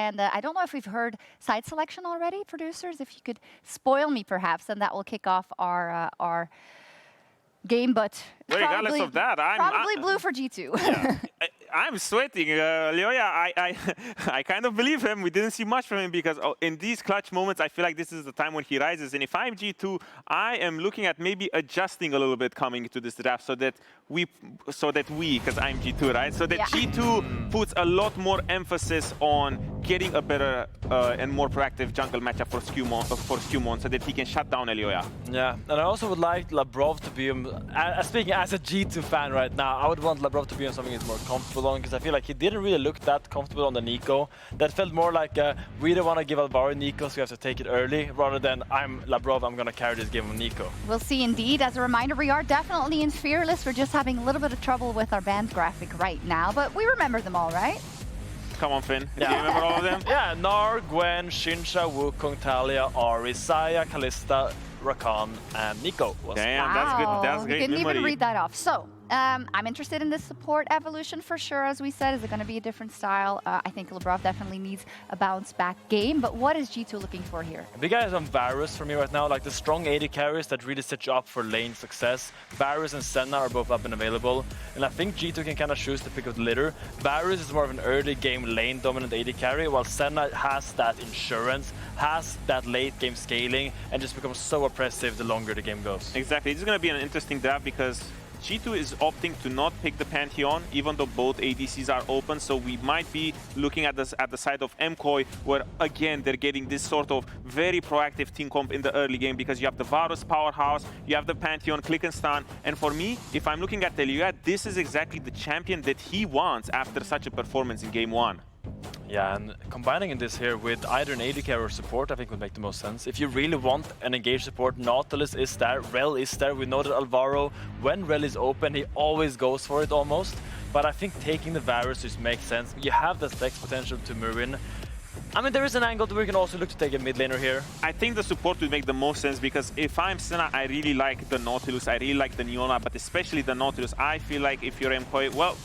And I don't know if we've heard side selection already, producers. If you could spoil me, perhaps, and that will kick off our game. But regardless of that, probably blue for G2. Yeah. I'm sweating. Elyoya, I kind of believe him. We didn't see much from him because in these clutch moments, I feel like this is the time when he rises. And if I'm G2, I am looking at maybe adjusting a little bit coming into this draft so that we, because I'm G2, right? So that G2 puts a lot more emphasis on getting a better and more proactive jungle matchup for SkewMond so that he can shut down Elyoya. Yeah, and I also would like Labrov to be, speaking as a G2 fan right now, I would want Labrov to be on something he's more comfortable on, because I feel like he didn't really look that comfortable on the Nico. That felt more like we don't want to give Alvaro Nico, so we have to take it early, rather than I'm Labrov, I'm going to carry this game on Nico. We'll see indeed. As a reminder, we are definitely in Fearless. We're just having a little bit of trouble with our band graphic right now, but we remember them all, right? Come on, Finn. Do you remember all of them? Yeah, Gnar, Gwen, Shincha, Wukong, Talia, Ahri, Saya, Kalista, Rakan, and Nico. Damn, that's good. That's great Didn't memory. even read that off. So, I'm interested in this support evolution for sure, as we said. Is it going to be a different style? I think Labrov definitely needs a bounce-back game, but what is G2 looking for here? Big eyes on Varus for me right now, like the strong AD carries that really set you up for lane success. Varus and Senna are both up and available, and I think G2 can kind of choose the pick of the litter. Varus is more of an early game lane dominant AD carry, while Senna has that insurance, has that late game scaling, and just becomes so oppressive the longer the game goes. Exactly. This is going to be an interesting draft because G2 is opting to not pick the Pantheon, even though both ADCs are open. So we might be looking at this at the side of MCOY, where again they're getting this sort of very proactive team comp in the early game because you have the Varus powerhouse, you have the Pantheon, click and stun. And for me, if I'm looking at Elyoya, this is exactly the champion that he wants after such a performance in game 1. Yeah, and combining this here with either an AD carry or support, I think would make the most sense. If you really want an engaged support, Nautilus is there, Rell is there. We know that Alvaro, when Rell is open, he always goes for it almost. But I think taking the Varus just makes sense. You have the flex potential to Myrwn. I mean, there is an angle that we can also look to take a mid laner here. I think the support would make the most sense because if I'm Senna, I really like the Nautilus, I really like the Neona, but especially the Nautilus. I feel like if you're MKOI, well,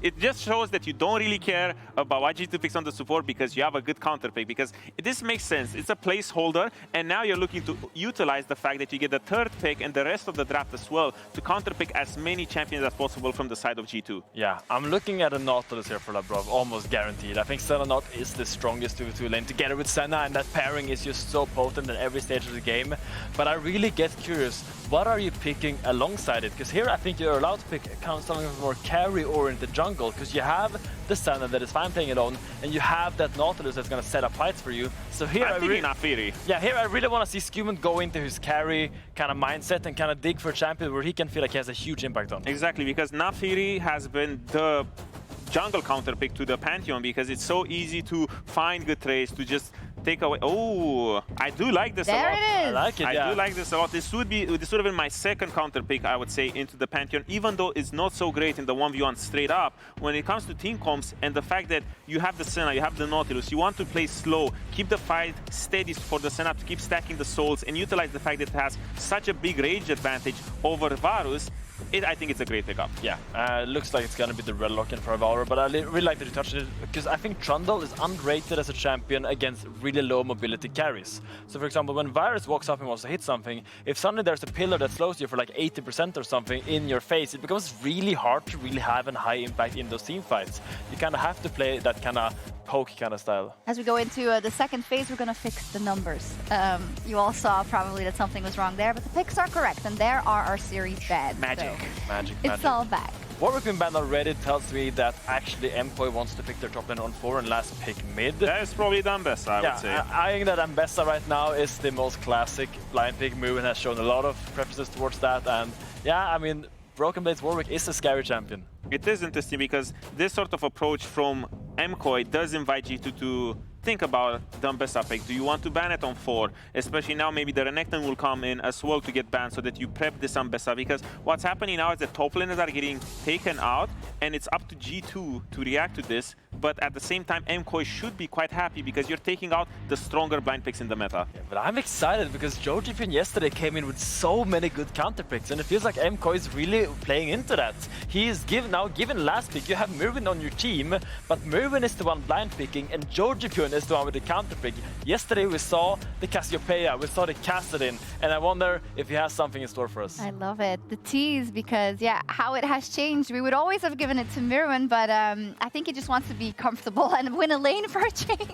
it just shows that you don't really care about what G2 picks on the support because you have a good counter pick, because this makes sense. It's a placeholder, and now you're looking to utilize the fact that you get the third pick and the rest of the draft as well to counter pick as many champions as possible from the side of G2. Yeah, I'm looking at a Nautilus here for Labrov, almost guaranteed. I think Senna Naut is the strongest 2v2 lane together with Senna, and that pairing is just so potent in every stage of the game. But I really get curious, what are you picking alongside it? Because here I think you're allowed to pick something more carry-oriented jungle, because you have the Senna that is fine playing alone, and you have that Nautilus that's going to set up fights for you. So here I'm thinking Naafiri. Yeah, here I really want to see SkewMond go into his carry kind of mindset and kind of dig for a champion where he can feel like he has a huge impact on. Exactly, because Naafiri has been the jungle counter pick to the Pantheon because it's so easy to find good trades, to just take away. Oh, I do like this a lot. There it is. I like it, I do like this a lot. This would have been my second counter pick, I would say, into the Pantheon, even though it's not so great in the 1v1 straight up. When it comes to team comps and the fact that you have the Senna, you have the Nautilus, you want to play slow, keep the fight steady for the Senna to keep stacking the souls and utilize the fact that it has such a big range advantage over Varus. I think it's a great pickup. Yeah, looks like it's going to be the Rell lock-in for Alvaro, but I really like that you touched it, because I think Trundle is underrated as a champion against really low mobility carries. So for example, when Varus walks up and wants to hit something, if suddenly there's a pillar that slows you for like 80% or something in your face, it becomes really hard to really have a high impact in those team fights. You kind of have to play that kind of poke kind of style. As we go into the second phase, we're going to fix the numbers. You all saw probably that something was wrong there, but the picks are correct, and there are our series beds. Magic. So Magic. it's all back. Warwick been banned already tells me that actually MKOI wants to pick their top lane on 4 and last pick mid. That is probably the Ambessa, I would say. I think that Ambessa right now is the most classic blind pick. Myrwn has shown a lot of preferences towards that, and yeah, I mean, Broken Blades Warwick is a scary champion. It is interesting because this sort of approach from MKOI does invite G2 to think about the Ambessa pick. Do you want to ban it on 4? Especially now, maybe the Renekton will come in as well to get banned so that you prep this Ambessa. Because what's happening now is the top laners are getting taken out, and it's up to G2 to react to this. But at the same time, MKOI should be quite happy because you're taking out the stronger blind picks in the meta. Yeah, but I'm excited because Jojopyun yesterday came in with so many good counter picks, and it feels like MKOI is really playing into that. He is now given last pick. You have Myrwn on your team, but Myrwn is the one blind picking, and Jojopyun is the one with the counter pick. Yesterday we saw the Cassiopeia, we saw the Kassadin, and I wonder if he has something in store for us. I love it. The tease, because yeah, how it has changed. We would always have given it to Myrwn, but I think he just wants to be comfortable and win a lane for a change.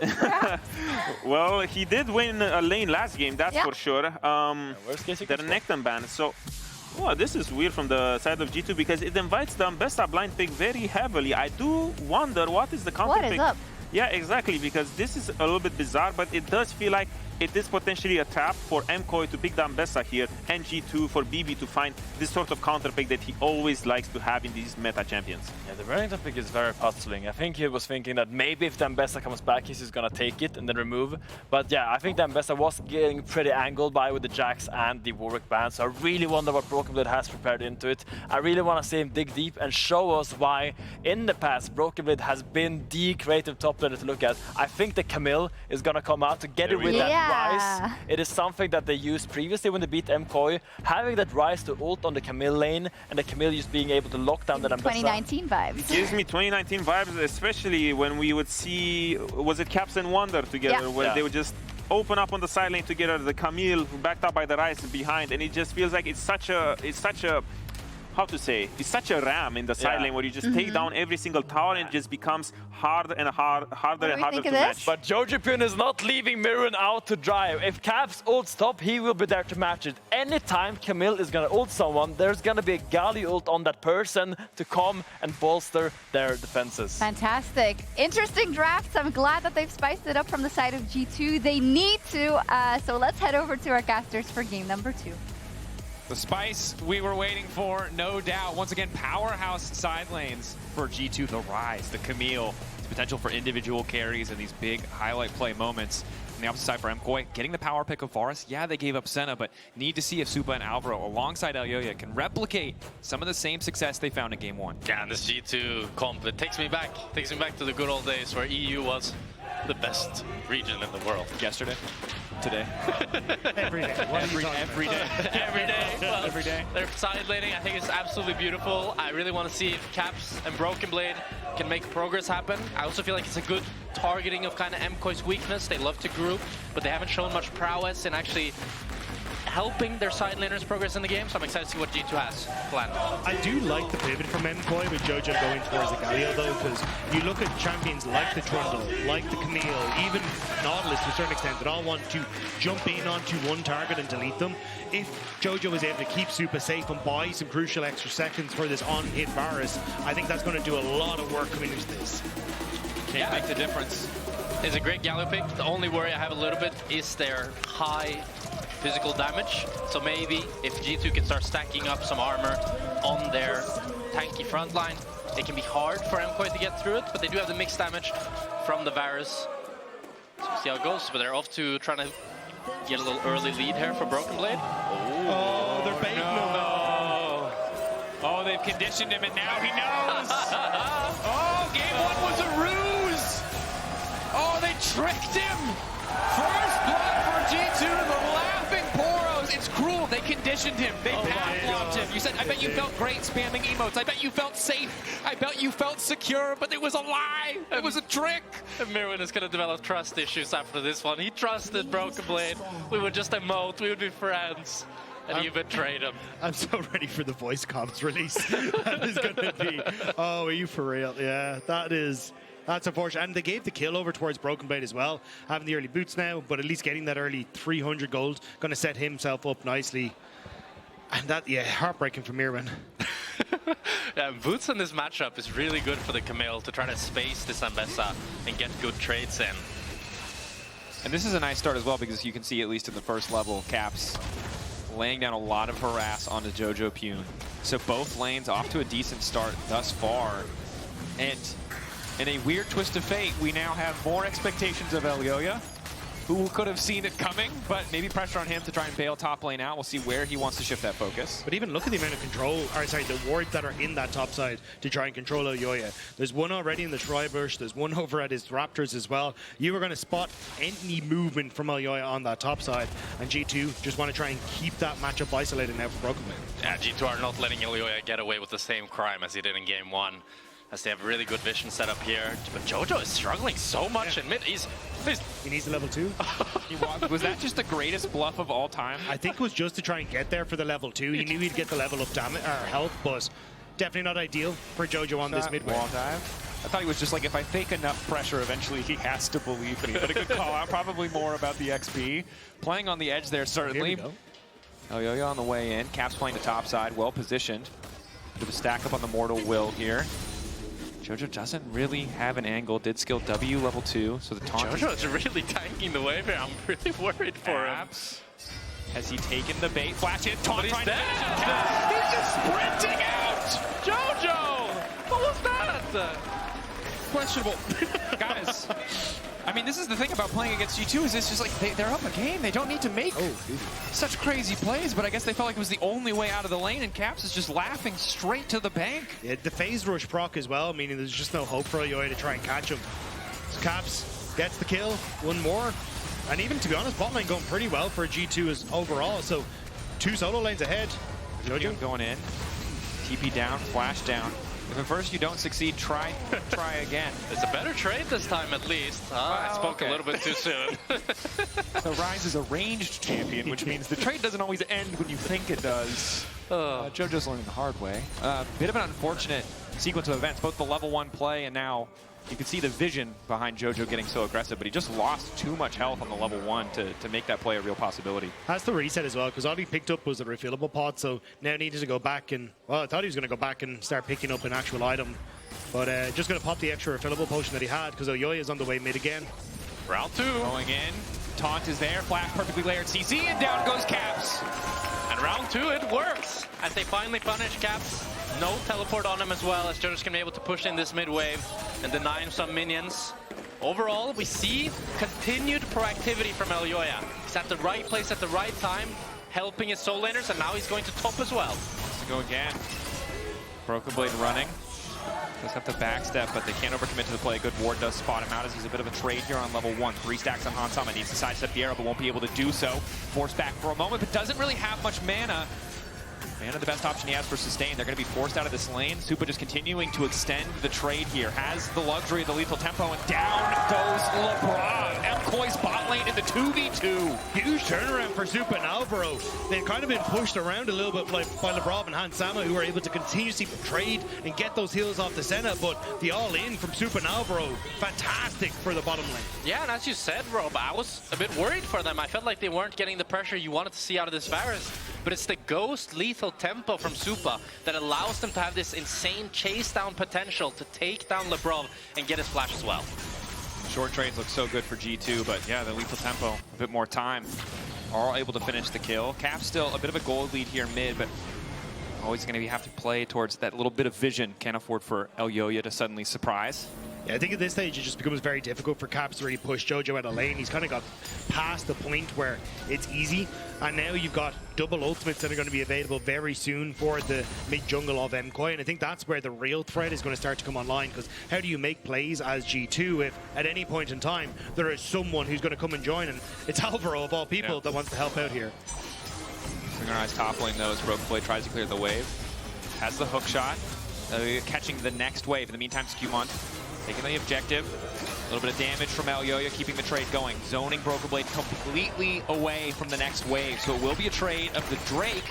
Well, he did win a lane last game, that's for sure. Worst case, the Renekton ban. So, oh, this is weird from the side of G2 because it invites the Ambessa blind pick very heavily. I do wonder what is the counter pick. What is up? Yeah, exactly, because this is a little bit bizarre, but it does feel like it is potentially a trap for MKOI to pick the Ambessa here and G2 for BB to find this sort of counter pick that he always likes to have in these meta champions. Yeah, the Renekton pick is very puzzling. I think he was thinking that maybe if the Ambessa comes back, he's just gonna take it and then remove. But yeah, I think the Ambessa was getting pretty angled by with the Jax and the Warwick ban, so I really wonder what Broken Blade has prepared into it. I really want to see him dig deep and show us why in the past Broken Blade has been the creative top laner to look at. I think the Camille is gonna come out together with that Ryze. It is something that they used previously when they beat MKOI. Having that Ryze to ult on the Camille lane and the Camille just being able to lock down that Ambessa. 2019 vibes. It gives me 2019 vibes, especially when we would see, was it Caps and Wonder together, where they would just open up on the side lane together, the Camille backed up by the Ryze behind, and it just feels like it's such a how to say, it's such a ram in the side lane where you just take down every single tower and it just becomes harder and harder to match. But Jojopyun is not leaving Myrwn out to dry. If Caps ult stop, he will be there to match it. Anytime Camille is gonna ult someone, there's gonna be a Galio ult on that person to come and bolster their defenses. Fantastic. Interesting drafts. I'm glad that they've spiced it up from the side of G2. They need to, so let's head over to our casters for game number 2. The spice we were waiting for, no doubt. Once again, powerhouse side lanes for G2. The Ryze, the Camille, the potential for individual carries and these big highlight play moments. On the opposite side for MKOI, getting the power pick of Varus. Yeah, they gave up Senna, but need to see if Supa and Alvaro alongside Elyoya can replicate some of the same success they found in game 1. Yeah, this G2 comp, it takes me back to the good old days where EU was the best region in the world. Yesterday? Today? Every day. Every day. Every day. Well, every day. Their side laning, I think, is absolutely beautiful. I really want to see if Caps and Broken Blade can make progress happen. I also feel like it's a good targeting of kind of MKOI's weakness. They love to group, but they haven't shown much prowess in actually helping their side laners progress in the game, so I'm excited to see what G2 has planned. I do like the pivot from MCOY with Jojo going towards the Galio though, because you look at champions like the Trundle, like the Camille, even Nautilus to a certain extent, that all want to jump in onto one target and delete them. If Jojo is able to keep Supa safe and buy some crucial extra seconds for this on-hit Varus, I think that's going to do a lot of work coming into this. Can't make the difference. It's a great Galio pick. The only worry I have a little bit is their high physical damage. So maybe if G2 can start stacking up some armor on their tanky front line, it can be hard for MKOI to get through it, but they do have the mixed damage from the Varus. So we'll see how it goes, but they're off to trying to get a little early lead here for Broken Blade. Oh, they're baiting him. No. Oh, they've conditioned him and now he knows. Oh, game 1 was a ruse. Oh, they tricked him. First blood for G2, the laughing Poros. It's cruel. They conditioned him. They path-blocked him. You said, I bet you felt great spamming emotes. I bet you felt safe. I bet you felt secure, but it was a lie. It was a trick. And Myrwn is going to develop trust issues after this one. He trusted Broken Blade. We would just emote. We would be friends. And you betrayed him. I'm so ready for the voice comms release. That is going to be, oh, are you for real? Yeah, that's unfortunate. And they gave the kill over towards Broken Blade as well. Having the early boots now, but at least getting that early 300 gold. Going to set himself up nicely. And that, yeah, heartbreaking for Myrwn. Yeah, boots in this matchup is really good for the Camille to try to space this Ambessa and get good trades in. And this is a nice start as well because you can see, at least in the first level, Caps laying down a lot of harass onto Jojopyun. So both lanes off to a decent start thus far. And in a weird twist of fate, we now have more expectations of Elyoya, who could have seen it coming, but maybe pressure on him to try and bail top lane out. We'll see where he wants to shift that focus. But even look at the amount of control, or sorry, the wards that are in that top side to try and control Elyoya. There's one already in the Tribush, there's one over at his Raptors as well. You are going to spot any movement from Elyoya on that top side, and G2 just want to try and keep that matchup isolated now for Broken Blade. Yeah, G2 are not letting Elyoya get away with the same crime as he did in game 1, as they have really good vision set up here. But Jojo is struggling so much in mid. He needs the level 2. Was that just the greatest bluff of all time? I think it was just to try and get there for the level 2. He knew he'd get the level of damage or health, but definitely not ideal for Jojo on this mid wave. I thought he was just like, if I fake enough pressure, eventually he has to believe me. But a good call out, probably more about the XP. Playing on the edge there, certainly. Elyoya on the way in. Caps playing the top side, well positioned. Bit of a stack up on the Mortal Will here. Jojo doesn't really have an angle. Did skill W level 2, so the taunt. Jojo's really tanking the wave here. I'm really worried for him. Has he taken the bait? Flash it, taunt trying to He's just sprinting out! Jojo! What was that? questionable. Guys, I mean, this is the thing about playing against G2 is it's just like they're up a game. They don't need to make such crazy plays, but I guess they felt like it was the only way out of the lane, and Caps is just laughing straight to the bank. Yeah, the phase rush proc as well, meaning there's just no hope for Elyoya to try and catch him. So Caps gets the kill, one more. And even, to be honest, bot lane going pretty well for G2 as overall, so 2 solo lanes ahead. Jojo going in, TP down, flash down. If at first you don't succeed, try again. It's a better trade this time, at least. I spoke a little bit too soon. So Ryze is a ranged champion, which means the trade doesn't always end when you think it does. Jojo's learning the hard way. Bit of an unfortunate sequence of events, both the level 1 play and now you can see the vision behind Jojo getting so aggressive, but he just lost too much health on the level 1 to make that play a real possibility. Has to reset as well, because all he picked up was a refillable pod, so now needed to go back and, well, I thought he was going to go back and start picking up an actual item, but just going to pop the extra refillable potion that he had, because Elyoya is on the way mid again. Round 2. Going in, taunt is there, flash perfectly layered CC, and down goes Caps. And round 2, it works, as they finally punish Caps. No teleport on him as well, as Jojo's going to be able to push in this mid wave and deny him some minions. Overall, we see continued proactivity from Elyoya. He's at the right place at the right time, helping his soul laners, and now he's going to top as well. Wants to go again. Broken Blade running. Does have to backstep, but they can't overcommit to the play. Good ward does spot him out as he's a bit of a trade here on level 1. 3 stacks on Hansama. Needs to sidestep the arrow, but won't be able to do so. Forced back for a moment, but doesn't really have much mana. Mana the best option he has for sustain. They're going to be forced out of this lane. Supa just continuing to extend the trade here. Has the luxury of the lethal tempo, and down goes Labrov. MCOY's bot lane in the 2v2. Huge turnaround for Supa and Alvaro. They've kind of been pushed around a little bit by Labrov and Hansama, who were able to continuously trade and get those heals off the Senna, but the all-in from Supa and Alvaro, fantastic for the bottom lane. Yeah, and as you said, Rob, I was a bit worried for them. I felt like they weren't getting the pressure you wanted to see out of this Varus, but it's the ghost lethal tempo from Supa that allows them to have this insane chase down potential to take down Labrov and get his flash as well. Short trades look so good for G2, but yeah, the lethal tempo, a bit more time. All able to finish the kill. Cap still a bit of a gold lead here mid, but always going to have to play towards that little bit of vision. Can't afford for Elyoya to suddenly surprise. Yeah, I think at this stage it just becomes very difficult for Caps to really push Jojo out of lane. He's kind of got past the point where it's easy, and now you've got double ultimates that are going to be available very soon for the mid-jungle of MKOI, and I think that's where the real threat is going to start to come online, because how do you make plays as G2 if at any point in time there is someone who's going to come and join, and it's Alvaro of all people that wants to help out here. Synchronized top lane though as Broken Blade tries to clear the wave. Has the hook shot, catching the next wave. In the meantime, SkewMond taking the objective. A little bit of damage from Elyoya, keeping the trade going. Zoning Broken Blade completely away from the next wave. So it will be a trade of the Drake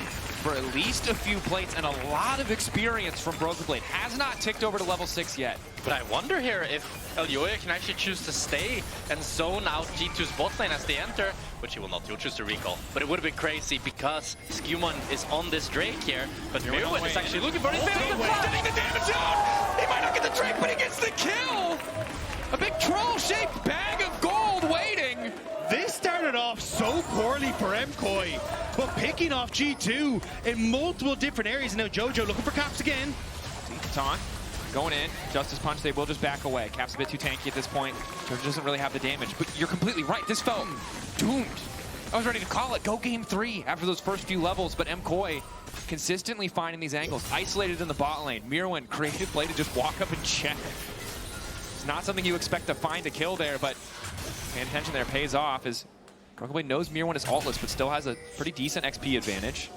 for at least a few plates and a lot of experience from Broken Blade. Has not ticked over to level 6 yet. But I wonder here if Elyoya can actually choose to stay and zone out G2's bot lane as they enter, which he will not. He'll choose to recall. But it would have been crazy because SkewMond is on this Drake here. But Myrwn is actually looking for it. Getting the damage out! He might not get the Drake, but he gets the kill! A big troll-shaped bag of gold waiting! This started off so poorly for MKOI, but picking off G2 in multiple different areas. Now Jojo looking for Caps again. Taunt. going in. Justice Punch, they will just back away. Cap's a bit too tanky at this point. Jojo doesn't really have the damage. But you're completely right. This felt doomed. I was ready to call it. Go game 3 after those first few levels. But MKOI consistently finding these angles. Isolated in the bot lane. Myrwn, creative play to just walk up and check. It's not something you expect to find a kill there, but paying attention there pays off as Drakos knows Myrwn is ultless, but still has a pretty decent XP advantage.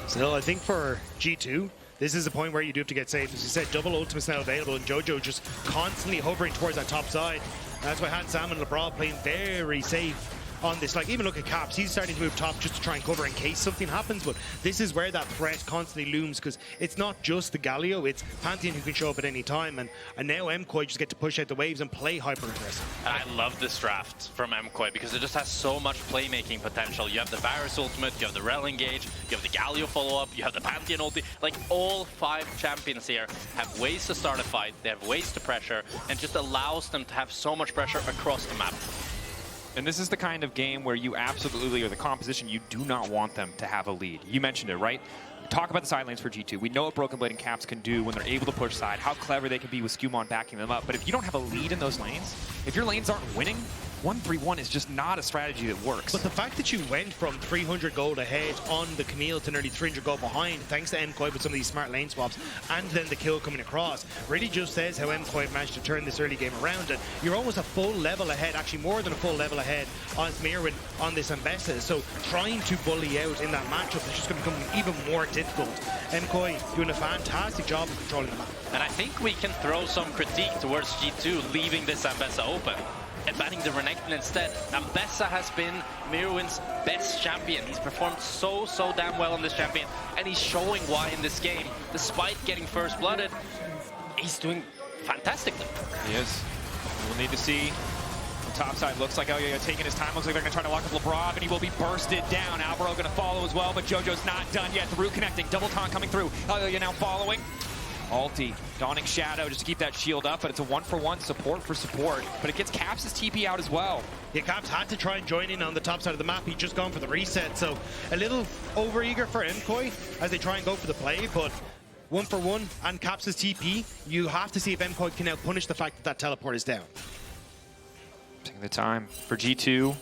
Still, I think for G2, this is the point where you do have to get safe. As you said, double ultimates now available, and Jojo just constantly hovering towards that top side. And that's why Hansam and Labrov playing very safe on this. Like, even look at Caps, he's starting to move top just to try and cover in case something happens, but this is where that threat constantly looms, because it's not just the Galio, it's Pantheon who can show up at any time, and now MCOY just get to push out the waves and play hyper-aggressive. And I love this draft from MCOY because it just has so much playmaking potential. You have the Varus ultimate, you have the Rell engage, you have the Galio follow-up, you have the Pantheon ulti. Like, all 5 champions here have ways to start a fight, they have ways to pressure, and just allows them to have so much pressure across the map. And this is the kind of game where you absolutely, or the composition, you do not want them to have a lead. You mentioned it, right? Talk about the side lanes for G2. We know what Broken Blade and Caps can do when they're able to push side, how clever they can be with SkewMond backing them up. But if you don't have a lead in those lanes, if your lanes aren't winning, 1-3-1 is just not a strategy that works. But the fact that you went from 300 gold ahead on the Camille to nearly 300 gold behind, thanks to MKOI with some of these smart lane swaps, and then the kill coming across, really just says how MKOI managed to turn this early game around. And you're almost a full level ahead, actually more than a full level ahead on Myrwn on this Ambessa. So trying to bully out in that matchup is just going to become even more difficult. MKOI doing a fantastic job of controlling the map. And I think we can throw some critique towards G2 leaving this Ambessa open and banning the Renekton instead. Ambessa has been Myrwn's best champion. He's performed so damn well on this champion, and he's showing why in this game. Despite getting first blooded, he's doing fantastically. He is. We'll need to see. The top side looks like Elyoya taking his time. Looks like they're going to try to lock up Labrov, and he will be bursted down. Alvaro going to follow as well, but Jojo's not done yet. The root connecting. Double taunt coming through. Elyoya now following. Ulti, Dawning Shadow just to keep that shield up, but it's a 1-for-1 support for support. But it gets Caps' TP out as well. Yeah, Caps had to try and join in on the top side of the map. He'd just gone for the reset, so a little over-eager for MKOI as they try and go for the play, but 1-for-1 and Caps' TP, you have to see if MKOI can now punish the fact that that teleport is down. Taking the time for G2.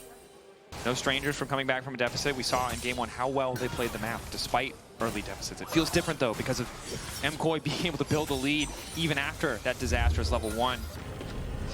No strangers from coming back from a deficit. We saw in game 1 how well they played the map despite early deficits. It feels different though because of MKOI being able to build a lead even after that disastrous level 1.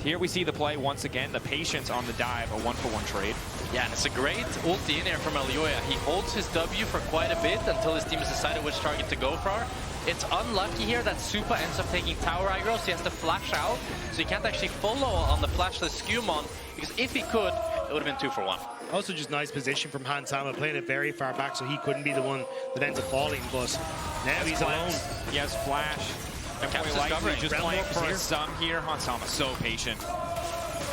Here we see the play once again, the patience on the dive, a 1-for-1 trade. Yeah, and it's a great ulti in here from Elyoya. He holds his W for quite a bit until his team has decided which target to go for. It's unlucky here that Supa ends up taking tower aggro, so he has to flash out, so he can't actually follow on the flashless SkewMond, because if he could, it would have been 2-for-1. Also just nice position from Hansama, playing it very far back so he couldn't be the one that ends up falling, but now he's alone. He has flash. Caps Likely discovering. just playing for some here. Hansama so patient.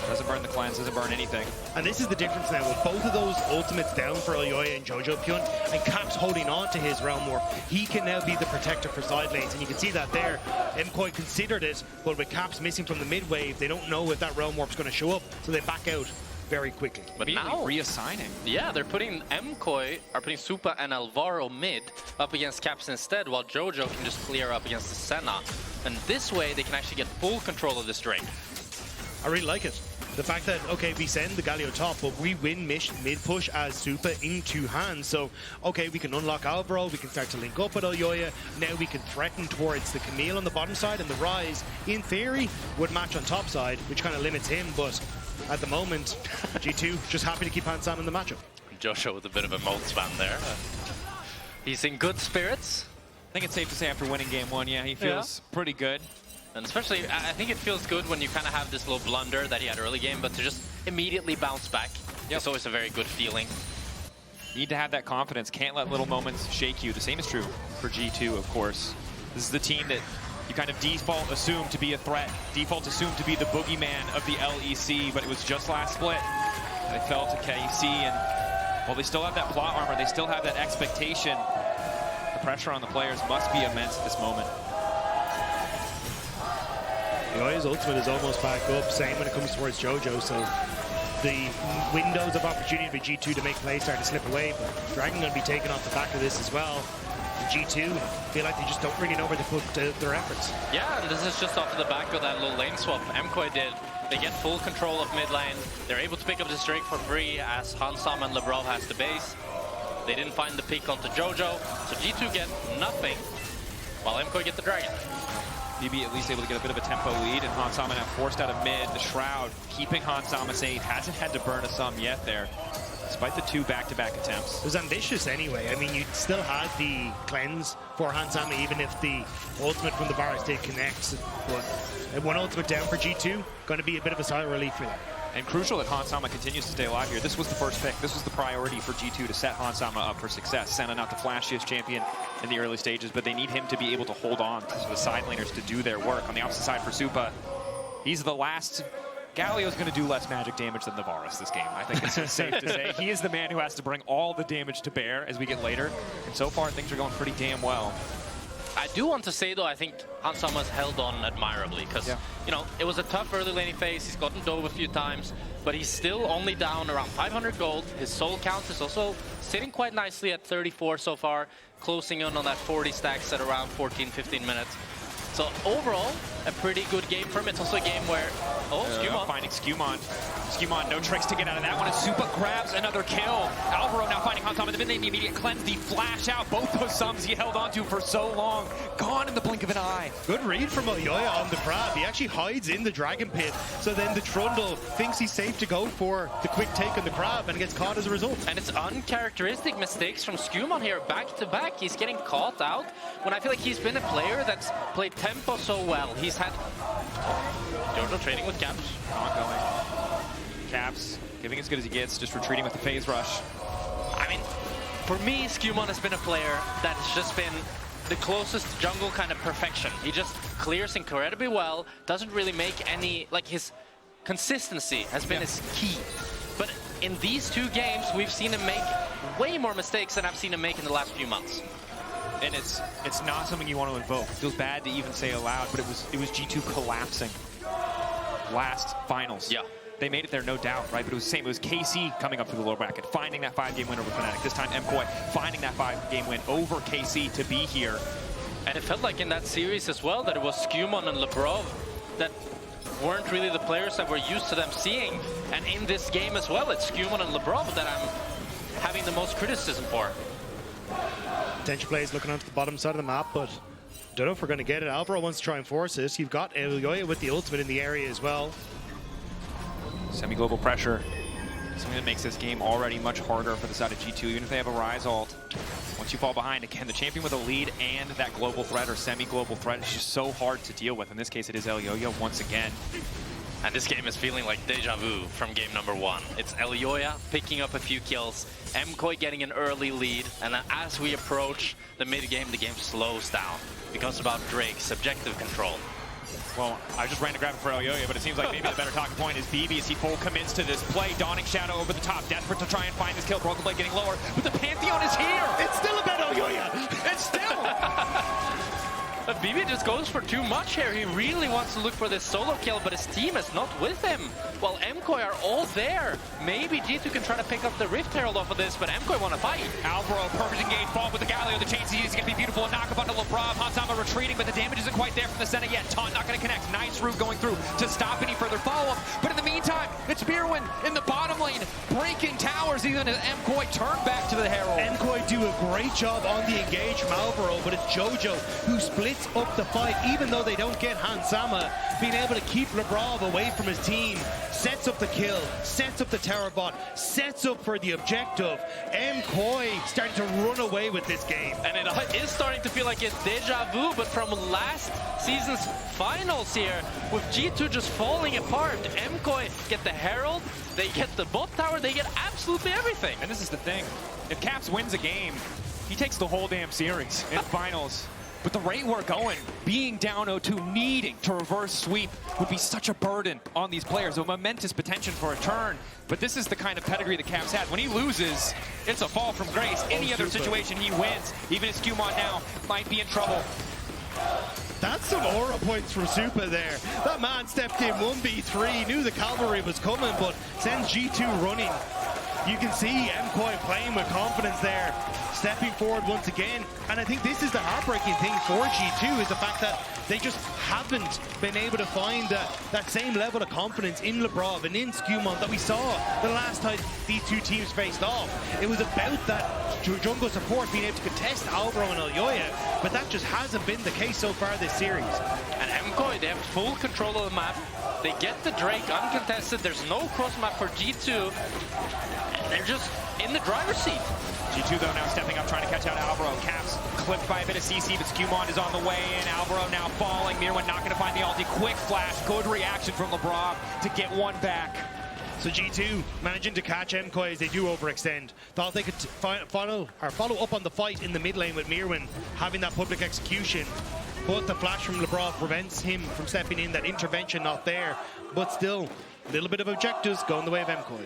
Doesn't burn the cleanse, doesn't burn anything. And this is the difference now, with both of those ultimates down for Elyoya and Jojopyun, and Caps holding on to his Realm Warp, he can now be the protector for side lanes, and you can see that there. MKOI considered it, but with Caps missing from the mid wave, they don't know if that Realm Warp's going to show up, so they back out very quickly. But now reassigning. Yeah, they're putting MKOI, are putting Supa and Alvaro mid up against Caps instead, while Jojo can just clear up against the Senna. And this way, they can actually get full control of this drake. I really like it. The fact that, okay, we send the Galio top, but we win mid-push as Supa in 2 hands. So, okay, we can unlock Alvaro, we can start to link up with Elyoya. Now we can threaten towards the Camille on the bottom side, and the Ryze, in theory, would match on top side, which kind of limits him. But at the moment, G2 just happy to keep Hansam in the matchup. Jojo with a bit of a mouth spam there. He's in good spirits. I think it's safe to say after winning game 1, yeah, he feels pretty good. And especially, I think it feels good when you kind of have this little blunder that he had early game, but to just immediately bounce back, it's always a very good feeling. Need to have that confidence. Can't let little moments shake you. The same is true for G2, of course. This is the team that you kind of default assume to be a threat, default assume to be the boogeyman of the LEC, but it was just last split. They fell to KC, and while they still have that plot armor, they still have that expectation. The pressure on the players must be immense at this moment. Elyoya's ultimate is almost back up, same when it comes towards Jojo, so the windows of opportunity for G2 to make plays start to slip away, but Dragon going to be taken off the back of this as well. G2 feel like they just don't really know where to put their efforts. Yeah, and this is just off of the back of that little lane swap MKOI did. They get full control of mid lane. They're able to pick up this Drake for free as Hansam and Labrov has the base. They didn't find the pick onto Jojo, so G2 get nothing, while MKOI get the dragon. BB at least able to get a bit of a tempo lead, and Hansama now forced out of mid. The Shroud keeping Hansama safe. Hasn't had to burn a sum yet there, despite the 2 back-to-back attempts. It was ambitious anyway. I mean, you still had the cleanse for Hansama, even if the ultimate from the Varus did connect. But one ultimate down for G2, going to be a bit of a sigh of relief for them. And crucial that Hansama continues to stay alive here. This was the first pick. This was the priority for G2 to set Hansama up for success. Senna not the flashiest champion in the early stages, but they need him to be able to hold on to the side laners to do their work. On the opposite side for Supa, he's the last. Galio's going to do less magic damage than the Varus this game. I think it's safe to say. He is the man who has to bring all the damage to bear as we get later. And so far, things are going pretty damn well. I do want to say, though, I think Hansama's held on admirably because, you know, it was a tough early laning phase. He's gotten dove a few times, but he's still only down around 500 gold. His soul count is also sitting quite nicely at 34 so far, closing in on that 40 stacks at around 14-15 minutes. So overall, a pretty good game for him. It's also a game where, SkewMond. Finding SkewMond. SkewMond, no tricks to get out of that one as Supa grabs another kill. Alvaro now finding Hansama in the mid lane, the immediate cleanse, the flash out. Both those sums he held onto for so long. Gone in the blink of an eye. Good read from Elyoya on the crab. He actually hides in the dragon pit. So then the Trundle thinks he's safe to go for the quick take on the crab and gets caught as a result. And it's uncharacteristic mistakes from SkewMond here, back to back. He's getting caught out when I feel like he's been a player that's played tempo so well. He's had Jojo trading with Caps. Ongoing. Caps giving as good as he gets, just retreating with the phase rush. I mean, for me, SkewMond has been a player that's just been the closest to jungle kind of perfection. He just clears incredibly well, doesn't really make any, like his consistency has been his key. But in these 2 games, we've seen him make way more mistakes than I've seen him make in the last few months. And it's not something you want to invoke. It feels bad to even say aloud, but it was G2 collapsing last finals. Yeah. They made it there, no doubt, right? But it was the same. It was KC coming up through the lower bracket, finding that 5-game win over Fnatic. This time, MKOI finding that 5-game win over KC to be here. And it felt like in that series as well that it was SkewMond and Labrov that weren't really the players that we're used to them seeing. And in this game as well, it's SkewMond and Labrov that I'm having the most criticism for. Potential plays looking onto the bottom side of the map, but don't know if we're going to get it. Alvaro wants to try and force it. You've got Elyoya with the ultimate in the area as well. Semi-global pressure, something that makes this game already much harder for the side of G2, even if they have a Ryze ult. Once you fall behind, again, the champion with a lead and that global threat or semi-global threat is just so hard to deal with. In this case, it is Elyoya once again. And this game is feeling like deja vu from game number 1. It's Elyoya picking up a few kills, MKOI getting an early lead, and then as we approach the mid-game, the game slows down. Becomes about Drake's subjective control. Well, I just ran to grab it for Elyoya, but it seems like maybe the better talking point is BB as he full commits to this play. Dawning Shadow over the top, desperate to try and find this kill. Broken Blade getting lower, but the Pantheon is here! It's still about Elyoya! It's still! But BB just goes for too much here. He really wants to look for this solo kill, but his team is not with him. While MKOI are all there. Maybe G2 can try to pick up the Rift Herald off of this, but MKOI want to fight. Alvaro, perfect engage, fall with the Galio. The chance he's going to be beautiful. A knock-up onto Labrov. Hansama retreating, but the damage isn't quite there from the Senna yet. Taunt not going to connect. Nice route going through to stop any further follow-up. But in the meantime, it's Myrwn in the bottom lane, breaking towers, even as MKOI turn back to the Herald. MKOI do a great job on the engage from Alvaro, but it's Jojo who splits up the fight, even though they don't get Hansama. Being able to keep Labrov away from his team, sets up the kill, sets up the tower bot, sets up for the objective. MKOI starting to run away with this game. And it is starting to feel like it's deja vu, but from last season's finals here, with G2 just falling apart. MKOI get the Herald, they get the bot tower, they get absolutely everything. And this is the thing. If Caps wins a game, he takes the whole damn series in finals. But the rate we're going, being down 0-2, needing to reverse sweep would be such a burden on these players. A momentous potential for a turn. But this is the kind of pedigree the Caps had. When he loses, it's a fall from grace. Any other situation he wins, even if SkewMond now might be in trouble. That's some aura points from Supa there. That man stepped in 1v3, knew the cavalry was coming, but sends G2 running. you can see MKOI playing with confidence there, stepping forward once again. And I think this is the heartbreaking thing for G2, is the fact that they just haven't been able to find that same level of confidence in Labrov and in SkewMond that we saw the last time these two teams faced off. It was about that jungle support being able to contest Alvaro and Elyoya, but that just hasn't been the case so far this series. And MKOI, they have full control of the map. They get the Drake uncontested. There's no cross map for G2. They're just in the driver's seat. G2 though now stepping up, trying to catch out Alvaro. Caps clipped by a bit of CC, but SkewMond is on the way in. Alvaro now falling. Myrwn not going to find the ulti. Quick flash, good reaction from Labrov to get one back. So G2 managing to catch MKOI as they do overextend. Thought they could follow up on the fight in the mid lane with Myrwn having that public execution. But the flash from Labrov prevents him from stepping in. That intervention not there. But still, a little bit of objectives going the way of MKOI.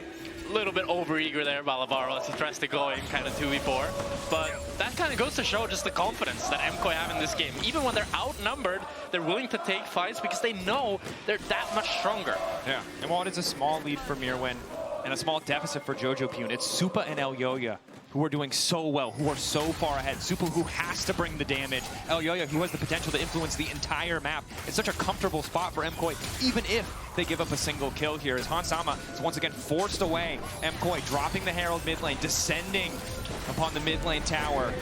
A little bit over-eager there by Alvaro as he tries to go in kind of 2v4. But that kind of goes to show just the confidence that MKOI have in this game. Even when they're outnumbered, they're willing to take fights because they know they're that much stronger. Yeah, and while it is a small lead for Myrwn and a small deficit for Jojopyun, it's Supa and Elyoya who are doing so well, who are so far ahead. Supa, who has to bring the damage. Elyoya, who has the potential to influence the entire map. It's such a comfortable spot for MKOI, even if they give up a single kill here, as Hansama is once again forced away. MKOI dropping the Herald mid lane, descending upon the mid lane tower.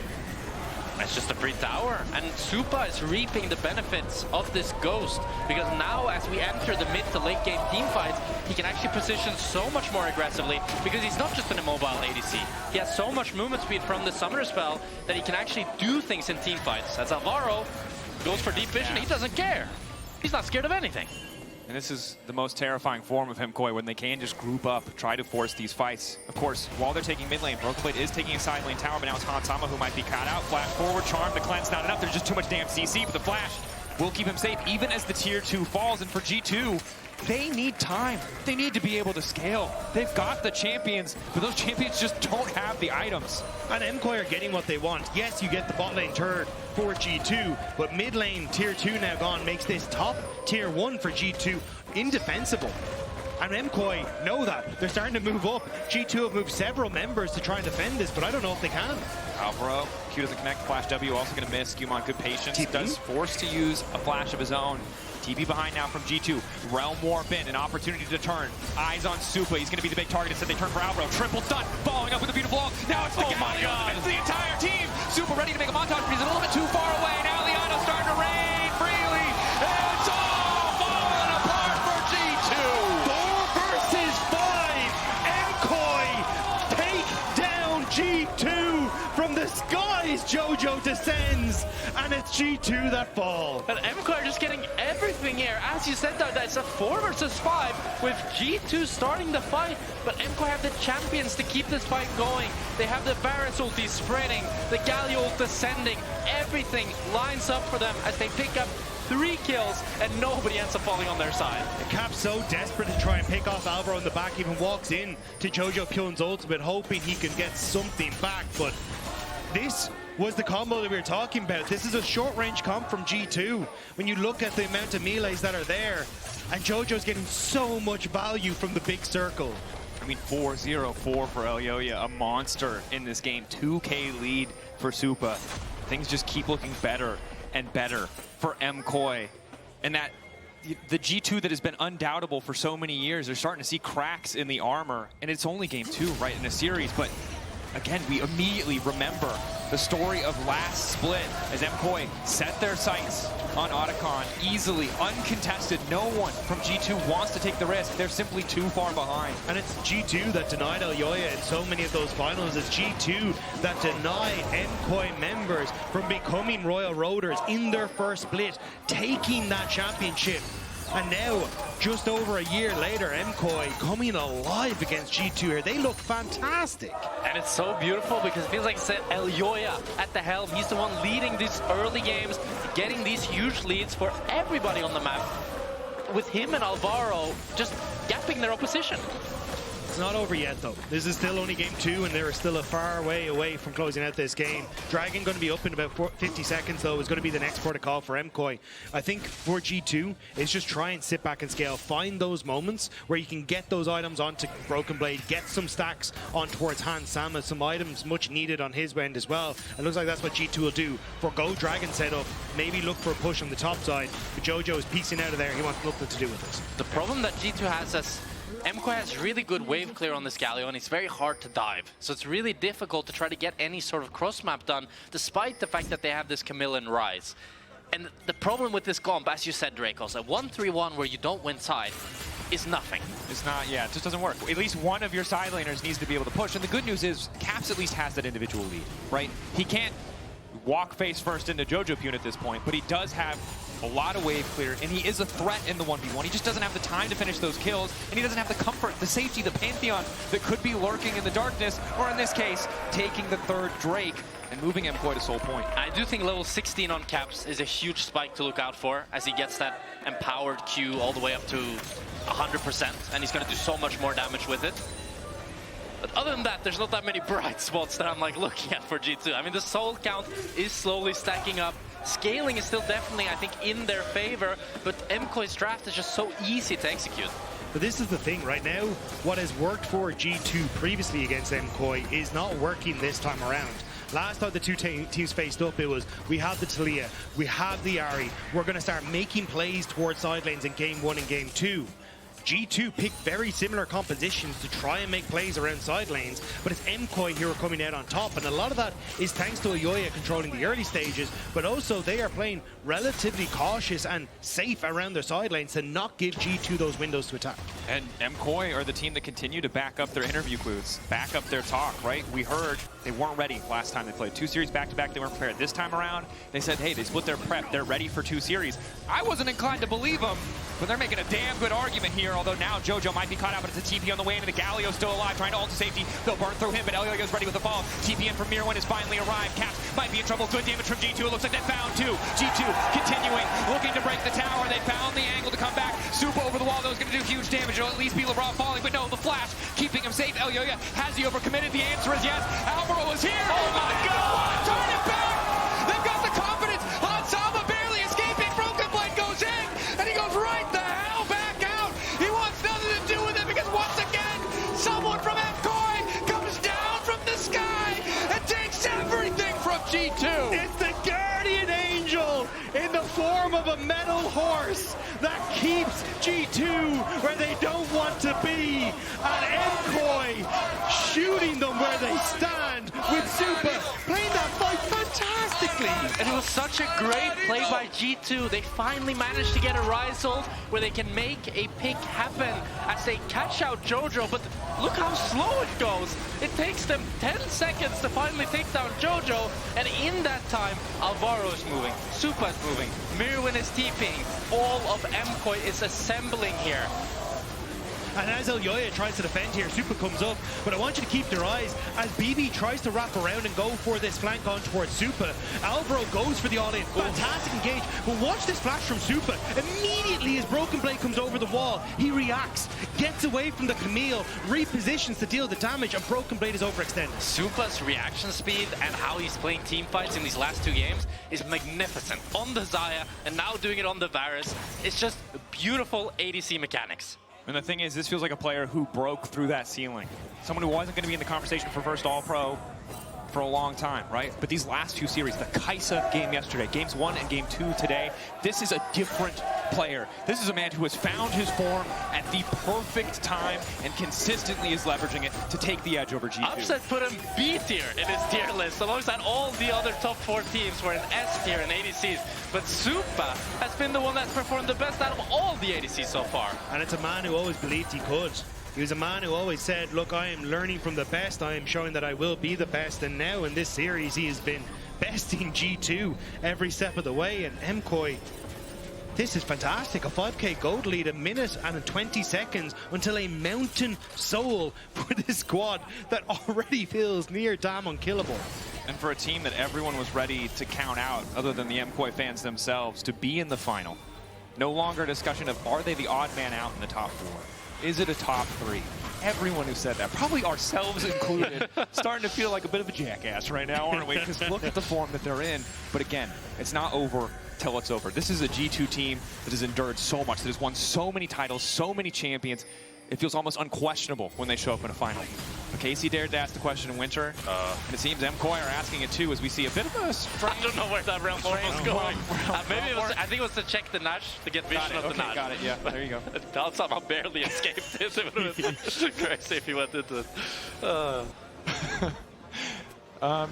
It's just a free tower, and Supa is reaping the benefits of this Ghost, because now as we enter the mid to late game team fights, he can actually position so much more aggressively, because he's not just an immobile ADC. He has so much movement speed from the Summoner spell that he can actually do things in team fights. As Alvaro goes for deep vision, he doesn't care. He's not scared of anything. And this is the most terrifying form of MKOI, when they can just group up, try to force these fights. Of course, while they're taking mid lane, Brokenblade is taking a side lane tower, but now it's Hansama who might be caught out. Flash forward, charm, the cleanse not enough. There's just too much damn CC, but the flash will keep him safe, even as the tier 2 falls. And for G2, they need time. They need to be able to scale. They've got the champions, but those champions just don't have the items. And MKOI are getting what they want. Yes, you get the bot lane turret for G2, but mid lane tier 2 now gone makes this top tier 1 for G2 indefensible. And MKOI know that. They're starting to move up. G2 have moved several members to try and defend this, but I don't know if they can. Alvaro, Q doesn't connect, flash W also going to miss. SkewMond, good patience. Does force to use a flash of his own. TB behind now from G2. Rell warp in, an opportunity to turn. Eyes on Supa, he's going to be the big target. Instead they turn for Alvaro. Triple stun, following up with a beautiful ult. Now it's the Galio. It's the entire team. Supa ready to make a montage, but he's a little bit too far away. Now Liana's starting to rain freely. And it's all falling apart for G2. 4 versus 5. MKOI take down G2 from the skies. Jojo descends, and it's G2 that fall. And MKOI are just getting everything here. As you said, Dagda, it's a 4 versus 5 with G2 starting the fight, but MKOI have the champions to keep this fight going. They have the Varus ulti spreading, the Galio ult descending. Everything lines up for them as they pick up 3 kills, and nobody ends up falling on their side. And Cap's so desperate to try and pick off Alvaro in the back, even walks in to Jojopyun's ultimate, hoping he can get something back, but this was the combo that we were talking about. This is a short-range comp from G2. When you look at the amount of melees that are there, and Jojo's getting so much value from the big circle. I mean, 4-0-4 for Elyoya, a monster in this game. 2K lead for Supa. Things just keep looking better and better for MKOI. And that the G2 that has been undoubtable for so many years, they're starting to see cracks in the armor. And it's only game 2, right, in a series, but again, we immediately remember the story of last split as MKOI set their sights on Otacon easily, uncontested. No one from G2 wants to take the risk. They're simply too far behind. And it's G2 that denied Elyoya in so many of those finals. It's G2 that denied MKOI members from becoming Royal Roaders in their first split, taking that championship. And now, just over a year later, MKOI coming alive against G2 here. They look fantastic. And it's so beautiful because it feels like it's Elyoya at the helm. He's the one leading these early games, getting these huge leads for everybody on the map. With him and Alvaro just gapping their opposition. It's not over yet, though. This is still only game 2, and they're still a far way away from closing out this game. Dragon going to be up in about 50 seconds, though, is going to be the next protocol for MKOI. I think for G2, it's just try and sit back and scale. Find those moments where you can get those items onto Broken Blade, get some stacks on towards Hans Sama, some items much needed on his end as well. It looks like that's what G2 will do. Forgo Dragon setup, maybe look for a push on the top side. But Jojo is piecing out of there. He wants nothing to do with this. The problem that G2 has is MKOI has really good wave clear on this Galio, and it's very hard to dive. So it's really difficult to try to get any sort of cross map done, despite the fact that they have this Camille and Ryze. And the problem with this comp, as you said, Drakos, a 1-3-1 where you don't win side is nothing. It's not, yeah, it just doesn't work. At least one of your side laners needs to be able to push. And the good news is, Caps at least has that individual lead, right? He can't walk face first into Jojopyun at this point, but he does have a lot of wave clear, and he is a threat in the 1v1. He just doesn't have the time to finish those kills, and he doesn't have the comfort, the safety, the Pantheon that could be lurking in the darkness, or in this case, taking the third Drake and moving MKOI to Soul Point. I do think level 16 on Caps is a huge spike to look out for, as he gets that empowered Q all the way up to 100%, and he's going to do so much more damage with it. But other than that, there's not that many bright spots that I'm like looking at for G2. I mean, the soul count is slowly stacking up. Scaling is still definitely, I think, in their favor, but MKOI's draft is just so easy to execute. But this is the thing right now. What has worked for G2 previously against MKOI is not working this time around. Last time the two teams faced up, it was, we have the Talia, we have the Ahri, we're going to start making plays towards side lanes in game 1 and game 2. G2 picked very similar compositions to try and make plays around side lanes, but it's MKOI here coming out on top, and a lot of that is thanks to Elyoya controlling the early stages, but also they are playing relatively cautious and safe around their side lanes to not give G2 those windows to attack. And MKOI are the team that continue to back up their interview clues, back up their talk, right? We heard they weren't ready last time they played. 2 series back-to-back, they weren't prepared. This time around, they said, hey, they split their prep, they're ready for 2 series. I wasn't inclined to believe them, but they're making a damn good argument here, although now Jojo might be caught out, but it's a TP on the way into the Galio still alive, trying to ult to safety. They'll burn through him, but Elyoya's ready with the fall. TP in from Myrwn has finally arrived. Caps might be in trouble. Good damage from G2. It looks like they found 2. G2 continuing, looking to break the tower. They found the angle to come back. Supa over the wall, though, is going to do huge damage. It'll at least be Labrov falling, but no, the flash keeping him safe. Elyoya, has he overcommitted? The answer is yes. Alvaro is here. Oh my God! Turn it back! They've got the confidence. Hans Sama barely escaping. Broken Blade goes in, and he goes right the hell back out. He wants nothing to do with it because once again, someone from MKOI comes down from the sky and takes everything from G2. It's the Guardian Angel in the form of a metal horse that keeps G2 where they don't want to be, and MKOI shooting them where they stand with Supa playing that fight fantastically. And it was such a great play by G2. They finally managed to get a Ryze ult where they can make a pick happen as they catch out Jojo, but look how slow it goes. It takes them 10 seconds to finally take down Jojo, and in that time, Alvaro is moving, Supa is moving, Myrwn is TPing, all of MKOI is assembling here. And as Elyoya tries to defend here, Supa comes up, but I want you to keep your eyes as BB tries to wrap around and go for this flank on towards Supa. Alvaro goes for the all-in. Fantastic engage, but watch this flash from Supa. Immediately as Broken Blade comes over the wall, he reacts, gets away from the Camille, repositions to deal the damage, and Broken Blade is overextended. Supa's reaction speed and how he's playing team fights in these last 2 games is magnificent. On the Xayah, and now doing it on the Varus. It's just beautiful ADC mechanics. And the thing is, this feels like a player who broke through that ceiling. Someone who wasn't going to be in the conversation for first All-Pro for a long time, right? But these last 2 series, the Kai'Sa game yesterday, games 1 and game 2 today, this is a different player. This is a man who has found his form at the perfect time and consistently is leveraging it to take the edge over G2. Upset put him B tier in his tier list, alongside all the other top 4 teams were in S tier in ADCs. But Supa has been the one that's performed the best out of all the ADCs so far. And it's a man who always believed he could. He was a man who always said, look, I am learning from the best, I am showing that I will be the best, and now in this series he has been besting G2 every step of the way, and MKOI, this is fantastic, a 5k gold lead, 1 minute and 20 seconds until a mountain soul for this squad that already feels near damn unkillable. And for a team that everyone was ready to count out, other than the MKOI fans themselves, to be in the final. No longer a discussion of are they the odd man out in the top 4. Is it a top 3? Everyone who said that, probably ourselves included, starting to feel like a bit of a jackass right now, aren't we? Because look at the form that they're in. But again, it's not over till it's over. This is a G2 team that has endured so much, that has won so many titles, so many champions. It feels almost unquestionable when they show up in a final. But Casey dared to ask the question in winter, and it seems MCOY are asking it too, as we see a bit of a I don't know where that realm form was going. Maybe it was, I think it was to check the Nash, to get vision of the Nash. Got it, yeah, there you go. That somehow barely escaped this. It would have been crazy if he went into it.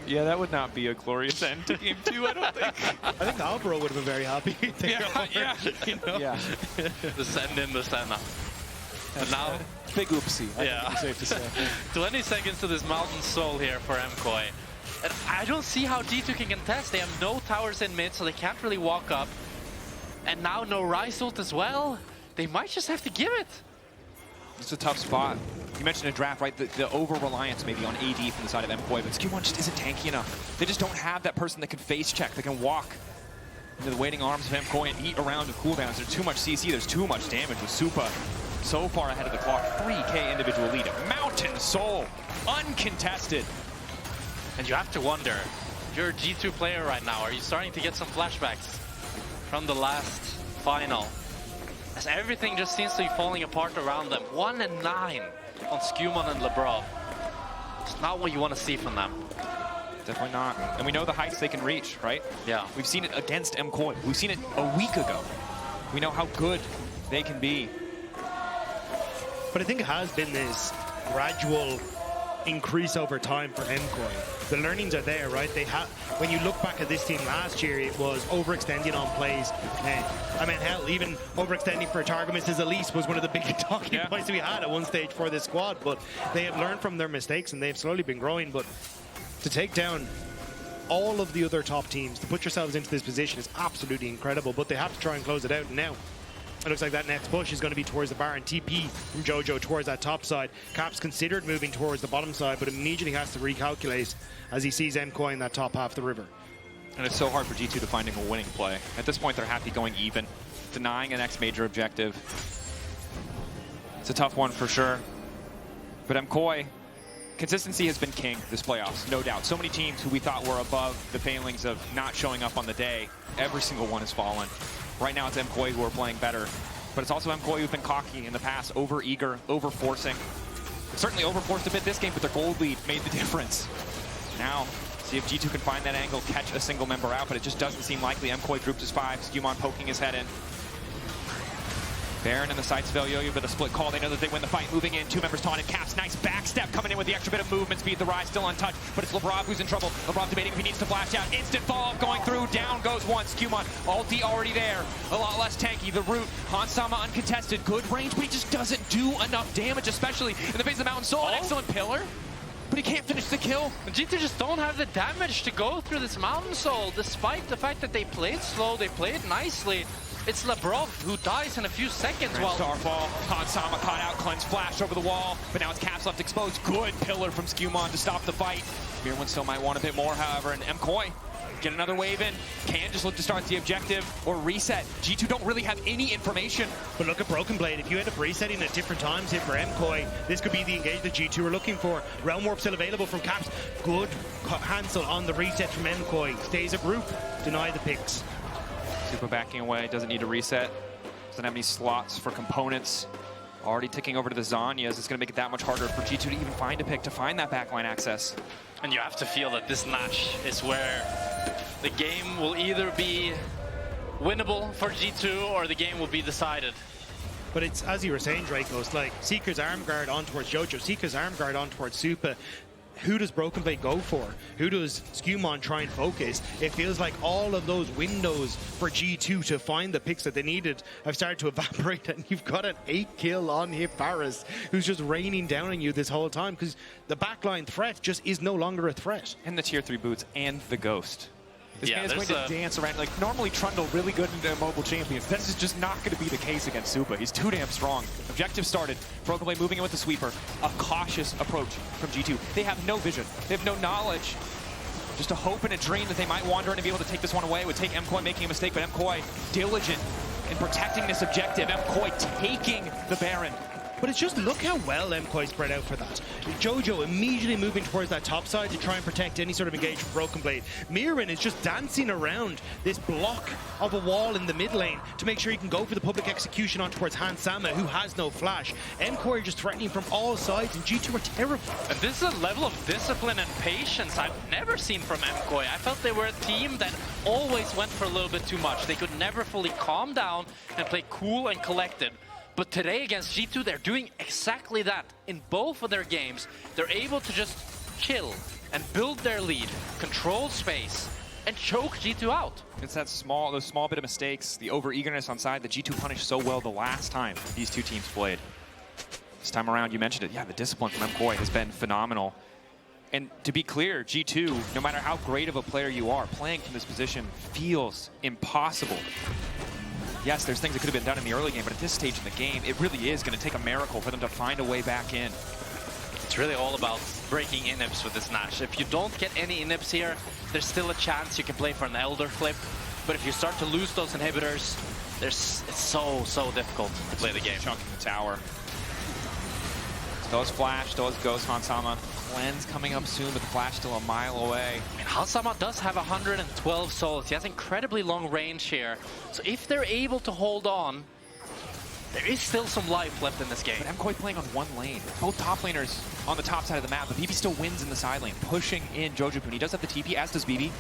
Yeah, that would not be a glorious end to game 2, I don't think. I think Alvaro would have been very happy. You know? Yeah. The send in the Senna. But now, big oopsie, I yeah. think it's safe to say. 20 seconds to this Mountain Soul here for MKOI. And I don't see how G2 can contest. They have no towers in mid, so they can't really walk up. And now no Ryze ult as well. They might just have to give it. It's a tough spot. You mentioned a draft, right? The over-reliance maybe on AD from the side of MKOI, but SkewMond just isn't tanky enough. They just don't have that person that can face check, that can walk into the waiting arms of MKOI and eat around with cooldowns. There's too much CC, there's too much damage with Supa. So far ahead of the clock, 3K individual lead. Mountain Soul, uncontested. And you have to wonder, you're a G2 player right now. Are you starting to get some flashbacks from the last final? As everything just seems to be falling apart around them. 1 and 9 on SkewMond and Labrov. It's not what you want to see from them. Definitely not. And we know the heights they can reach, right? Yeah. We've seen it against MCOY. We've seen it a week ago. We know how good they can be. But I think it has been this gradual increase over time for MCOY. The learnings are there, right? They have. When you look back at this team last year, it was overextending on plays. I mean, hell, even overextending for target misses at least was one of the big talking points we had at one stage for this squad. But they have learned from their mistakes and they've slowly been growing. But to take down all of the other top teams, to put yourselves into this position is absolutely incredible. But they have to try and close it out now. It looks like that next push is going to be towards the Baron. TP from Jojo towards that top side. Caps considered moving towards the bottom side, but immediately has to recalculate as he sees MKOI in that top half of the river. And it's so hard for G2 to finding a winning play. At this point, they're happy going even, denying the next major objective. It's a tough one for sure. But MKOI, consistency has been king this playoffs, no doubt. So many teams who we thought were above the failings of not showing up on the day, every single one has fallen. Right now it's MKOI who are playing better, but it's also MKOI who've been cocky in the past, over-eager, over-forcing. Certainly over-forced a bit this game, but their gold lead made the difference. Now, see if G2 can find that angle, catch a single member out, but it just doesn't seem likely. MKOI groups as 5, SkewMond poking his head in. Baron in the sights of Elyoya, but a split call. They know that they win the fight. Moving in, 2 members taunted. Caps, nice backstep coming in with the extra bit of movement speed. The Ryze still untouched, but it's Labrov who's in trouble. Labrov debating if he needs to flash out. Instant fall going through. Down goes one. SkewMond, ulti already there. A lot less tanky. The root, Hansama uncontested. Good range, but he just doesn't do enough damage, especially in the face of the Mountain Soul. An excellent pillar, but he can't finish the kill. G2 just don't have the damage to go through this Mountain Soul, despite the fact that they played slow, they played nicely. It's Labrov who dies in a few seconds. Starfall, Hansama caught out, cleanse flash over the wall, but now it's Caps left exposed. Good pillar from SkewMond to stop the fight. Myrwn still might want a bit more, however, and MKOI get another wave in. Can just look to start the objective or reset. G2 don't really have any information. But look at Broken Blade. If you end up resetting at different times here for MKOI, this could be the engage that G2 are looking for. Realm Warp still available from Caps. Good cancel on the reset from MKOI. Stays a group, deny the picks. Supa backing away, doesn't need to reset. Doesn't have any slots for components. Already ticking over to the Zanyas. It's going to make it that much harder for G2 to even find a pick, to find that backline access. And you have to feel that this Nash is where the game will either be winnable for G2 or the game will be decided. But it's, as you were saying, Drakos, like Seeker's arm guard on towards Jojo, Seeker's arm guard on towards Supa. Who does Broken Blade go for? Who does SkewMond try and focus? It feels like all of those windows for G2 to find the picks that they needed have started to evaporate, and you've got an 8-kill on hit Varus, who's just raining down on you this whole time because the backline threat just is no longer a threat. And the tier 3 boots and the Ghost. This man is going to dance around. Like, normally Trundle really good into mobile champions. This is just not going to be the case against Supa. He's too damn strong. Objective started. Broken Blade moving in with the sweeper. A cautious approach from G2. They have no vision. They have no knowledge. Just a hope and a dream that they might wander in and be able to take this one away. It would take MKOI making a mistake, but MKOI diligent in protecting this objective. MKOI taking the Baron. But it's just, look how well MKOI spread out for that. Jojo immediately moving towards that top side to try and protect any sort of engagement from Broken Blade. Myrwn is just dancing around this block of a wall in the mid lane to make sure he can go for the public execution on towards Hansama, who has no flash. MKOI are just threatening from all sides, and G2 are terrified. And this is a level of discipline and patience I've never seen from MKOI. I felt they were a team that always went for a little bit too much. They could never fully calm down and play cool and collected. But today against G2, they're doing exactly that. In both of their games, they're able to just chill and build their lead, control space, and choke G2 out. It's that those small bit of mistakes, the over-eagerness on side that G2 punished so well the last time these two teams played. This time around, you mentioned it, yeah, the discipline from MKOI has been phenomenal. And to be clear, G2, no matter how great of a player you are, playing from this position feels impossible. Yes, there's things that could have been done in the early game, but at this stage in the game, it really is going to take a miracle for them to find a way back in. It's really all about breaking inhibs with this Nash. If you don't get any inhibs here, there's still a chance you can play for an Elder flip. But if you start to lose those inhibitors, it's so difficult to play the game. Chunking the tower. Does flash, does Ghost Hansama. Cleanse coming up soon, but the flash still a mile away. I mean, Hansama does have 112 souls. He has incredibly long range here. So if they're able to hold on, there is still some life left in this game. But MKOI playing on one lane. Both top laners on the top side of the map, but BB still wins in the side lane, pushing in Jojopyun. He does have the TP, as does BB.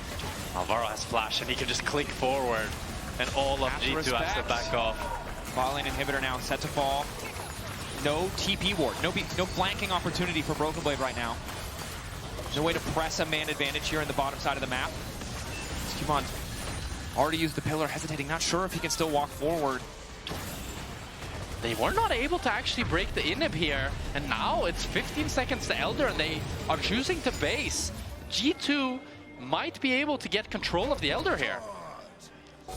Alvaro has flash, and he can just click forward, and all of G2 has to back off. Bot lane inhibitor now set to fall. No TP ward, no flanking opportunity for Broken Blade right now. No way to press a man advantage here in the bottom side of the map. SkewMond already used the pillar, hesitating, not sure if he can still walk forward. They were not able to actually break the inhib here, and now it's 15 seconds to Elder, and they are choosing to base. G2 might be able to get control of the Elder here.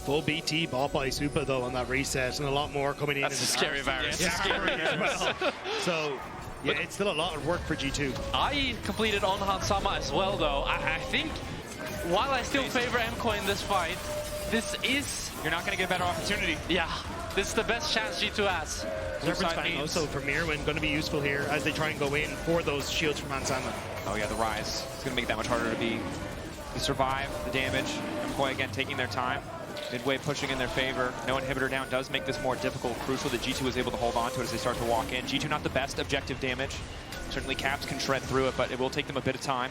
Full BT bought by Supa though on that reset, and a lot more coming in. That's a scary Varus. Yeah, scary as well. So yeah, it's still a lot of work for G2. I completed on Hansama as well though. I think while I still favor MKOI in this fight, this is... You're not going to get a better opportunity. Yeah, this is the best chance G2 has. Serpent's Fang also for Myrwn going to be useful here as they try and go in for those shields from Hansama. Oh yeah, the Ryze. It's going to make it that much harder to survive the damage. MKOI again taking their time. Midway pushing in their favor. No inhibitor down does make this more difficult. Crucial that G2 is able to hold on to it as they start to walk in. G2 not the best objective damage. Certainly Caps can shred through it, but it will take them a bit of time.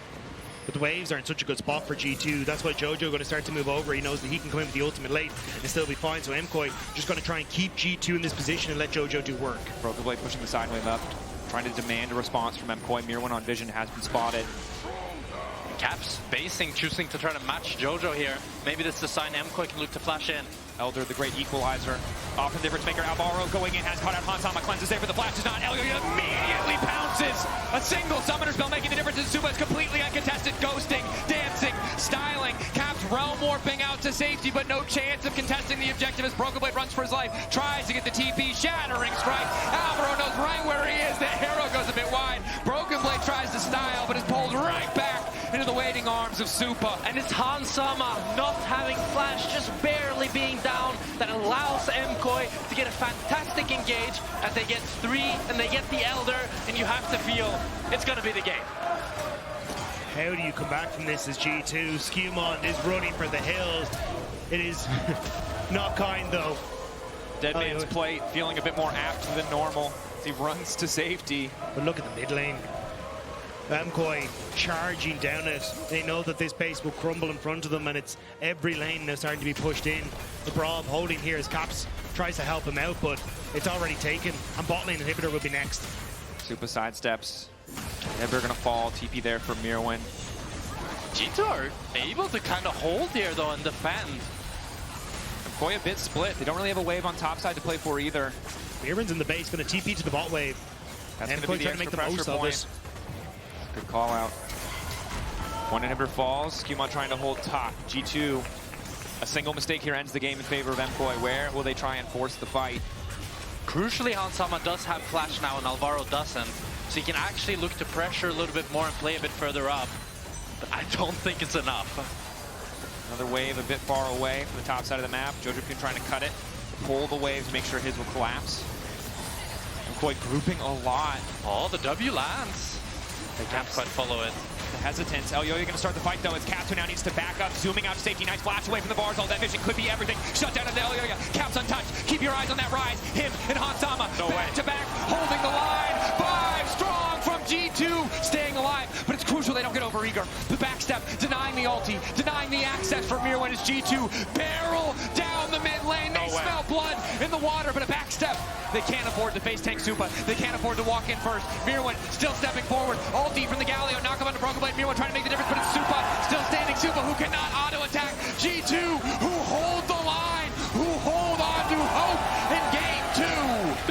But the waves are in such a good spot for G2. That's why Jojo going to start to move over. He knows that he can come in with the ultimate late and still be fine. So MKOI just going to try and keep G2 in this position and let Jojo do work. Broken Blade pushing the sideway left, trying to demand a response from MKOI. Myrwn on vision has been spotted. Caps basing, choosing to try to match Jojo here. Maybe this is the sign MKOI can look to flash in. Elder, the great equalizer. Often difference maker. Alvaro going in, has caught out Hansama. Cleanses there for the flash. Is not. Elyoya immediately pounces. A single summoner spell making the difference. Supa is completely uncontested. Ghosting, dancing, styling. Caps Rell warping out to safety, but no chance of contesting the objective as Broken Blade runs for his life. Tries to get the TP. Shattering strike. Alvaro knows right where he is. The arrow goes a bit wide. Broken Blade tries to style, but is pulled right back into the waiting arms of Supa. And it's Hansama not having flash, just barely being down, that allows MKOI to get a fantastic engage as they get 3 and they get the Elder, and you have to feel it's going to be the game. How do you come back from this as G2? SkewMond is running for the hills. It is not kind though. Dead Man's Plate feeling a bit more apt than normal as he runs to safety. But look at the mid lane. MKOI charging down it. They know that this base will crumble in front of them, and it's every lane now starting to be pushed in. Labrov holding here as Caps tries to help him out, but it's already taken. And bot lane inhibitor will be next. Supa sidesteps. Inhibitor gonna fall. TP there for Myrwn. G2 are able to kind of hold here though and defend. MKOI a bit split. They don't really have a wave on top side to play for either. Myrwn's in the base, going to TP to the bot wave. That's and going to be the trying to make the extra most pressure of point. Good call out. One inhibitor falls. SkewMond trying to hold top. G2, a single mistake here ends the game in favor of MKOI. Where will they try and force the fight? Crucially, Hansama does have flash now and Alvaro doesn't. So he can actually look to pressure a little bit more and play a bit further up. But I don't think it's enough. Another wave a bit far away from the top side of the map. Jojopyun trying to cut it. Pull the wave to make sure his will collapse. MCOY grouping a lot. Oh, the W lands. They can't quite follow it. The hesitance. Elyoya going to start the fight though. As Caps now needs to back up, zooming out to safety. Nice flash away from the bars. All that vision could be everything. Shut down into Elyoya. Caps untouched. Keep your eyes on that Ryze. Him and Hansama. No back way. to back, holding the line. 5 strong from G2, staying alive. But it's crucial they don't get over eager. The backstep, denying the ulti, denying the access for Myrwn as G2 barrel down the mid lane. They smell blood in the water, but a backstep. They can't afford to face tank Supa. They can't afford to walk in first. Myrwn still stepping forward. Ulti from the Galio. Knock him onto Broken Blade. Myrwn trying to make the difference, but it's Supa still standing. Supa who cannot auto-attack. G2 who hold the line, who hold on to hope in game 2.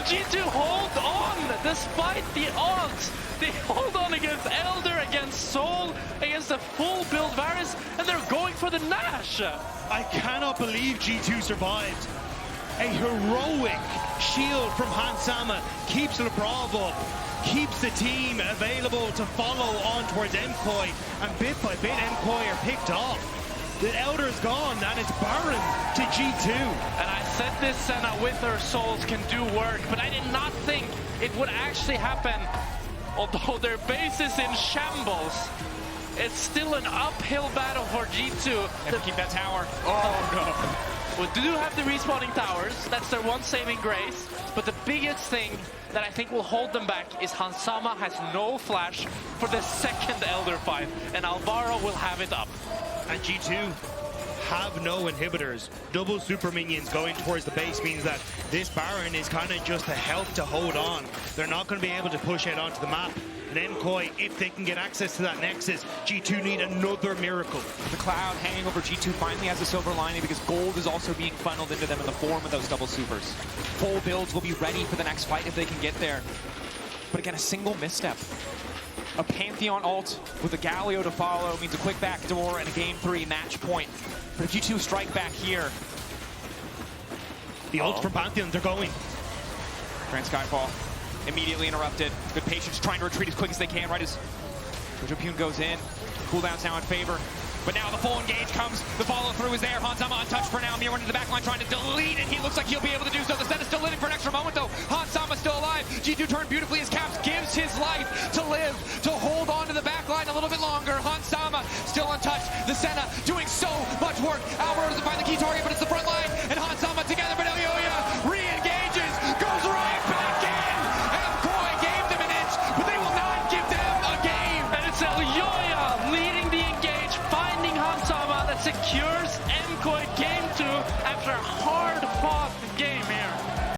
G2 hold on despite the odds. They hold on against Elder, against Soul, against the full build Varus, and they're going for the Nash. I cannot believe G2 survived. A heroic shield from Hansama keeps Labrov up, keeps the team available to follow on towards MCOY, and bit by bit MCOY are picked off. The Elder's gone, and it's Baron to G2. And I said this Senna with her souls can do work, but I did not think it would actually happen. Although their base is in shambles, it's still an uphill battle for G2. Never keep that tower. Oh no. We do have the respawning towers, that's their one saving grace, but the biggest thing that I think will hold them back is Hansama has no flash for the second Elder fight, and Alvaro will have it up. And G2 have no inhibitors. Double super minions going towards the base means that this Baron is kind of just a help to hold on. They're not going to be able to push it onto the map. And MCOY, if they can get access to that Nexus, G2 need another miracle. The cloud hanging over G2 finally has a silver lining because gold is also being funneled into them in the form of those double supers. Full builds will be ready for the next fight if they can get there. But again, a single misstep. A Pantheon ult with a Galio to follow means a quick backdoor and a game 3 match point. But if G2 strike back here... The ult from Pantheon, they're going. Grand Skyfall immediately interrupted. Good patience, trying to retreat as quick as they can, right as Jojopyun goes in. Cooldown's now in favor. But now the full engage comes. The follow-through is there. Hansama untouched for now. Myrwn to the backline trying to delete it. He looks like he'll be able to do so. The Senna's still living for an extra moment, though. Hansama still alive. G2 turned beautifully as Caps gives his life to live, to hold on to the backline a little bit longer. Hansama still untouched. The Senna doing so much work. Alvaro doesn't find the key target, but it's the front line. And Hansama together, but Elyoya re-engages. Goes right back in. MCOY gave them an inch, but they will not give them a game. And it's Elyoya leading the engage, finding Hansama that secures MCOY game 2 after a hard-fought